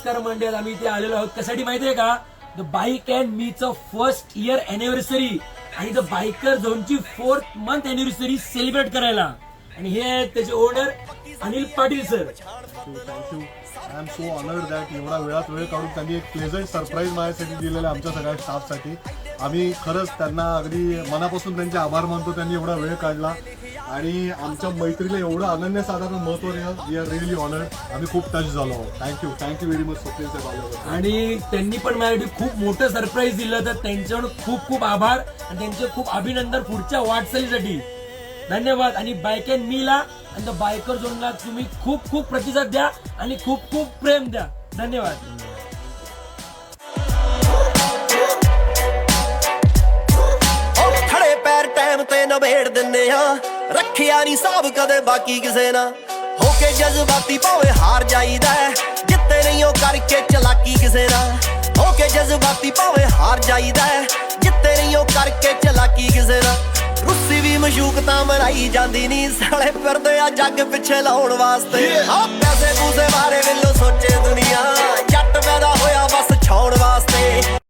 नमस्कार मंडळी, आम्ही इथे आलेलो आहोत कशासाठी माहितीये का? द बाईक अँड मीचं फर्स्ट इयर अॅनिव्हर्सरी आणि द बायकर झोनची 4th month अॅनिव्हर्सरी सेलिब्रेट करायला. आणि हे आहेत त्याचे owner Anil Patil sir. Thank you. I am so honoured that एवढा वेळात वेळ काढून त्यांनी एक प्लेझंट सरप्राईज माझ्यासाठी दिलेलं आहे आमच्या सगळ्या स्टाफसाठी. आम्ही खरंच त्यांना अगदी मनापासून त्यांचे आभार मानतो. त्यांनी एवढा वेळ काढला आणि आमच्या मैत्रीला एवढं अनन्यसाधारण महत्त्व दिलं. We are really honoured. आम्ही खूप टच झालो आहोत. थँक्यू व्हेरी मच स्वप्नील साहेब आल्यावर. आणि त्यांनी पण माझ्यासाठी खूप मोठं सरप्राईज दिलं, तर त्यांच्यावर खूप खूप आभार आणि त्यांचे खूप अभिनंदन पुढच्या वाटचालीसाठी. धन्यवाद. आणि बाईक अँड मीला आणि द बायकर झोनला तुम्ही खूप खूप प्रतिसाद द्या आणि खूप खूप प्रेम द्या. धन्यवाद. खड़े पैर टाइम ते नबेड़ दिन्ने आ, रखिया नहीं साहब कदे बाकी किसे ना. होके जज्बाती भावे हार जाईदा है, जित्ते नहीं हो करके चलाकी किसे ना. होके जज्बाती भावे हार जाईदा है, जित्ते नहीं हो करके चलाकी किसे ना. रुस्सी भी मशूकता मनाई जाती नहीं, साले फिरदे आ जग पिछे लाउण वास्ते. पैसे पूसे